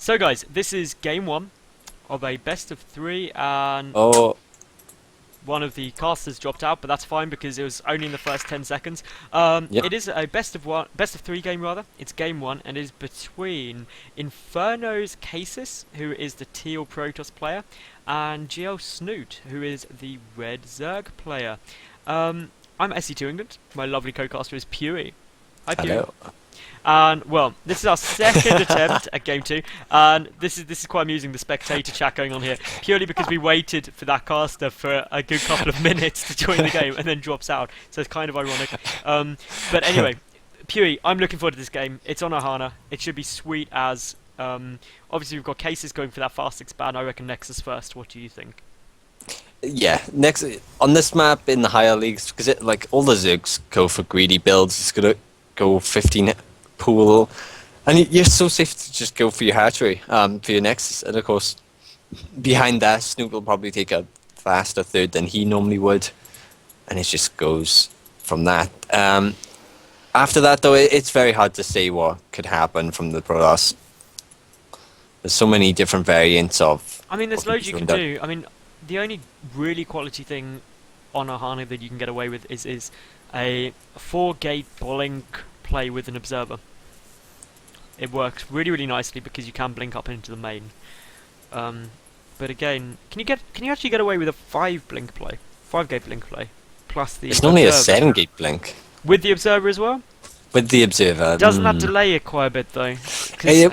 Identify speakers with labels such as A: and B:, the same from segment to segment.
A: So guys, this is game one of a best of three, and
B: Oh,
A: one of the casters dropped out, but that's fine because it was only in the first 10 seconds.
B: yep.
A: It is a best of three game rather. It's game one, and it is between inFKsis, who is the teal Protoss player, and GLSnute, who is the red Zerg player. I'm SE2 England. My lovely co-caster is Pewee. Hi Pewee.
B: Hello.
A: And well, this is our second attempt at game two, and this is quite amusing, the spectator chat going on here, purely because we waited for that caster for a good couple of minutes to join the game and then drops out, so it's kind of ironic. But anyway, Pewee, I'm looking forward to this game. It's on Ohana. It should be sweet as. Obviously we've got cases going for that fast expand. I reckon Nexus first. What do you think?
B: Yeah, next on this map in the higher leagues, because like all the Zergs go for greedy builds. It's gonna go 15 pool, and you're so safe to just go for your hatchery, for your Nexus, and of course behind that, Snoop will probably take a faster third than he normally would, and it just goes from that. After that, though, it's very hard to say what could happen from the Protoss. There's so many different variants of.
A: I mean, there's loads you can do. I mean, the only really quality thing on Ohana that you can get away with is a 4-gate blink play with an observer. It works really, really nicely because you can blink up into the main. But again, can you actually get away with a 5-gate blink play plus the?
B: It's normally a
A: observer?
B: 7-gate blink
A: With the observer as well.
B: with the observer.
A: Doesn't that delay it quite a bit though?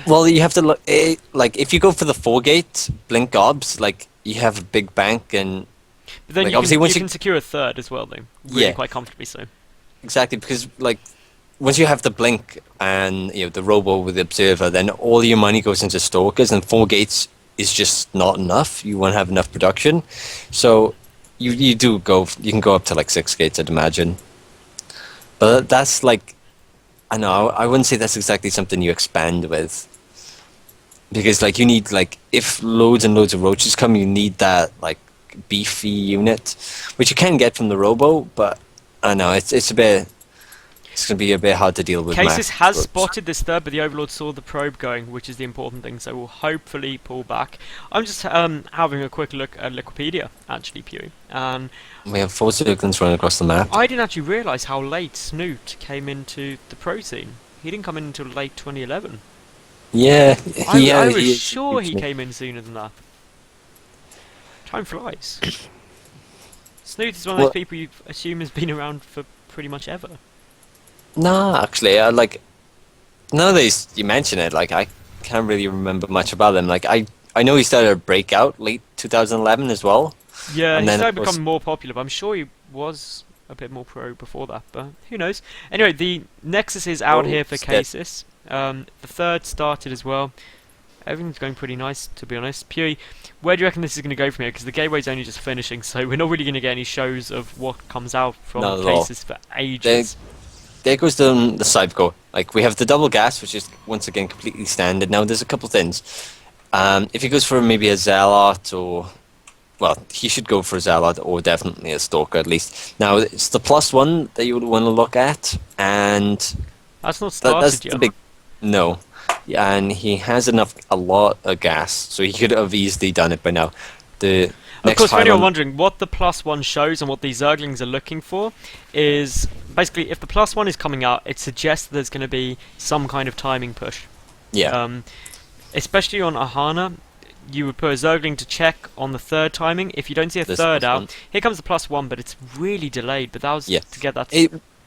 B: Well, you have to look. Like if you go for the 4-gate blink gobs, like you have a big bank, and
A: but then
B: like,
A: you
B: obviously
A: can,
B: once
A: you can secure a third as well though. Really,
B: Yeah.
A: quite comfortably so.
B: exactly, because like once you have the blink and the robo with the observer, then all your money goes into stalkers, and 4 gates is just not enough. You won't have enough production, so you can go up to like 6 gates, I'd imagine. But that's like, I know, I wouldn't say that's exactly something you expand with, because like you need, like, if loads and loads of roaches come, you need that like beefy unit, which you can get from the robo, but I know it's gonna be a bit hard to deal with.
A: Cases has
B: roaches.
A: spotted this third, but the Overlord saw the probe going, which is the important thing, so we'll hopefully pull back. I'm just having a quick look at Wikipedia, actually, Pewee, and
B: We have 4 circles running across the map.
A: I didn't actually realise how late Snoot came into the pro scene. He didn't come in until late 2011.
B: Yeah,
A: I was sure he came in sooner than that. Time flies. Snoot is one of those people you assume has been around for pretty much ever.
B: Nah, actually, like, nowadays you mention it, like, I can't really remember much about him. Like, I know he started a breakout late 2011 as well.
A: Yeah,
B: And
A: he
B: then,
A: started
B: of course-
A: becoming more popular, but I'm sure he was a bit more pro before that, but who knows. Anyway, the Nexus is out here for cases. The third started as well. Everything's going pretty nice, to be honest. Pewee, where do you reckon this is going to go from here? Because the gateway's only just finishing, so we're not really going to get any shows of what comes out from
B: Not at all.
A: cases for ages.
B: There goes the side go. Like, we have the double gas, which is, once again, completely standard. Now, there's a couple things. If he goes for maybe a Zealot, or... Well, he should go for a Zealot, or definitely a Stalker, at least. Now, it's the +1 that you would want to look at, and...
A: That's not started
B: that's
A: yet.
B: the big... No. Yeah, and he has a lot of gas, so he could have easily done it by now. The
A: Of course, for
B: pylon-
A: anyone wondering, what the +1 shows and what these Zerglings are looking for is basically if the +1 is coming out, it suggests that there's going to be some kind of timing push.
B: Yeah.
A: Especially on Ohana, you would put a Zergling to check on the third timing. If you don't see a
B: This
A: third
B: +1.
A: out, here comes the +1, but it's really delayed. But that was
B: Yeah.
A: to get that.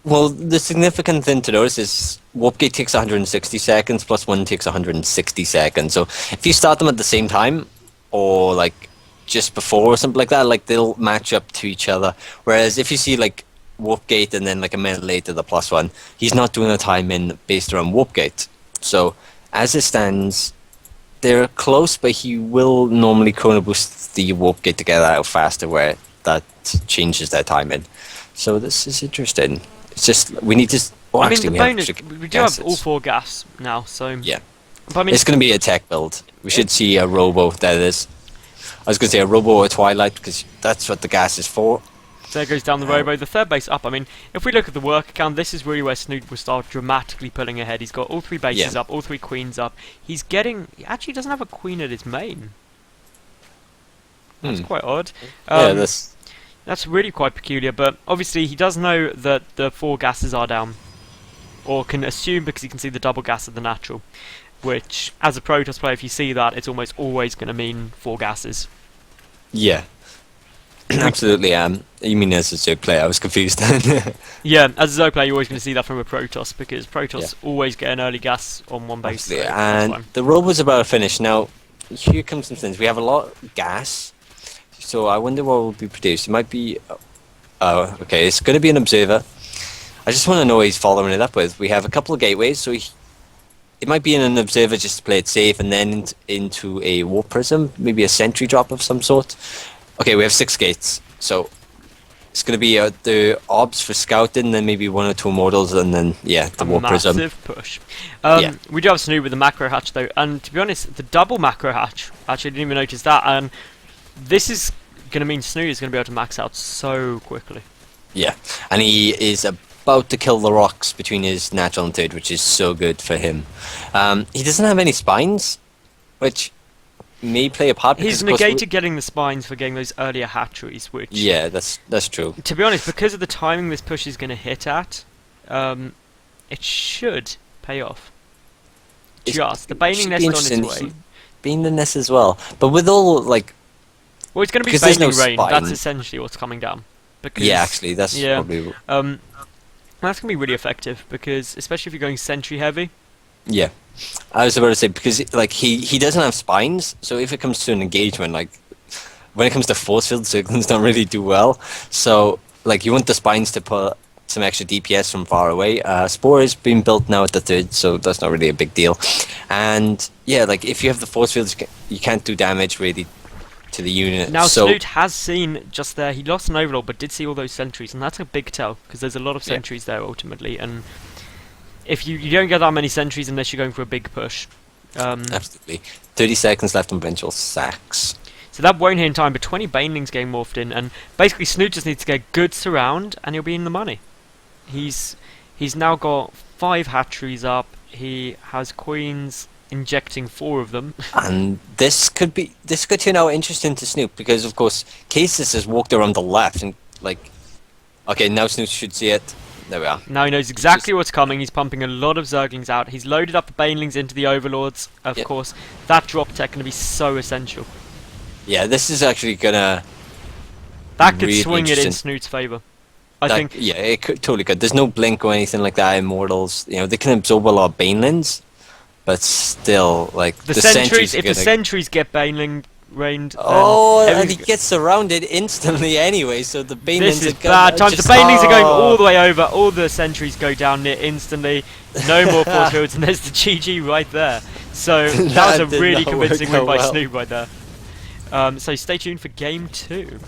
B: Well, the significant thing to notice is Warpgate takes 160 seconds, +1 takes 160 seconds. So if you start them at the same time, or like just before or something like that, like they'll match up to each other. Whereas if you see like Warpgate and then like a minute later the +1, he's not doing a time in based around Warpgate. So as it stands, they're close, but he will normally chrono boost the Warpgate to get out faster, where that changes their timing. So this is interesting. It's just we need to. Well,
A: I mean,
B: actually,
A: the
B: we
A: bonus
B: have
A: we do have all 4 gas now, so
B: Yeah,
A: But I mean,
B: it's going to be a tech build. We should see a robo. That is, I was going to say a robo or a twilight, because that's what the gas is for.
A: There goes down the Robo, the third base up. I mean, if we look at the work account, this is really where Snute will start dramatically pulling ahead. He's got all 3 bases up, all 3 queens up. He actually doesn't have a queen at his main. That's quite odd.
B: Yeah,
A: that's really quite peculiar, but obviously he does know that the 4 gases are down. Or can assume because he can see the double gas of the natural. Which, as a Protoss player, if you see that, it's almost always going to mean 4 gases.
B: Yeah. Absolutely. You mean as a Zerg player? I was confused then.
A: Yeah, as a Zerg player, you're always going to see that from a Protoss because Protoss always get an early gas on one base. So
B: and the Robo's about to finish. Now, here comes some things. We have a lot of gas, so I wonder what will be produced. It might be... Oh, okay, it's going to be an Observer. I just want to know what he's following it up with. We have a couple of gateways, so it might be in an Observer just to play it safe, and then into a Warp Prism, maybe a sentry drop of some sort. Okay, we have 6 gates, so it's going to be the Obs for scouting, then maybe 1 or 2 Immortals, and then, yeah, the Warp Prism.
A: Massive push. We do have Snute with the macro hatch, though, and to be honest, the double macro hatch, actually I didn't even notice that, and this is going to mean Snute is going to be able to max out so quickly. Yeah,
B: and he is about to kill the rocks between his natural and third, which is so good for him. He doesn't have any spines, which... may play a part.
A: He's negated getting the spines for getting those earlier hatcheries, which...
B: Yeah, that's true.
A: To be honest, because of the timing this push is going to hit at, it should pay off. Just the Baning Nest on its way.
B: Baning Nest as well. But with all, like...
A: Well, it's going to be Baning Rain. That's essentially what's coming down. Because,
B: yeah, actually, that's probably...
A: that's going to be really effective, because especially if you're going sentry heavy.
B: Yeah. I was about to say, because like he doesn't have spines, so if it comes to an engagement, like when it comes to force field, Zerglings don't really do well. So like you want the spines to put some extra DPS from far away. Spore is being built now at the 3rd, so that's not really a big deal. And yeah, like if you have the force fields, you can't do damage really to the unit.
A: Now Snute has seen just there, he lost an overlord but did see all those sentries, and that's a big tell, because there's a lot of sentries there ultimately, and if you don't get that many sentries unless you're going for a big push.
B: Absolutely. 30 seconds left on Benchel sacks.
A: So that won't hit in time, but 20 Banelings getting morphed in, and basically Snute just needs to get a good surround, and he'll be in the money. He's now got 5 hatcheries up, he has queens injecting 4 of them.
B: And this could turn out interesting to Snute, because of course Cases has walked around the left, and like, okay, now Snute should see it. There we are.
A: Now he knows exactly what's coming. He's pumping a lot of Zerglings out. He's loaded up the Banelings into the Overlords, of course. That drop tech going to be so essential.
B: Yeah, this is actually going to...
A: That could swing it in Snute's favour. I think...
B: Yeah, it totally could. There's no blink or anything like that. Immortals, you know, they can absorb a lot of Banelings, but still, like...
A: The sentries, if the sentries get Baneling rained...
B: and he gets surrounded instantly anyway, so the Banelings...
A: This is bad times. The Banelings are going all the way over. All the sentries go down near instantly. No more force fields, and there's the GG right there. So that was a really convincing win by Snute right there. So stay tuned for game 2.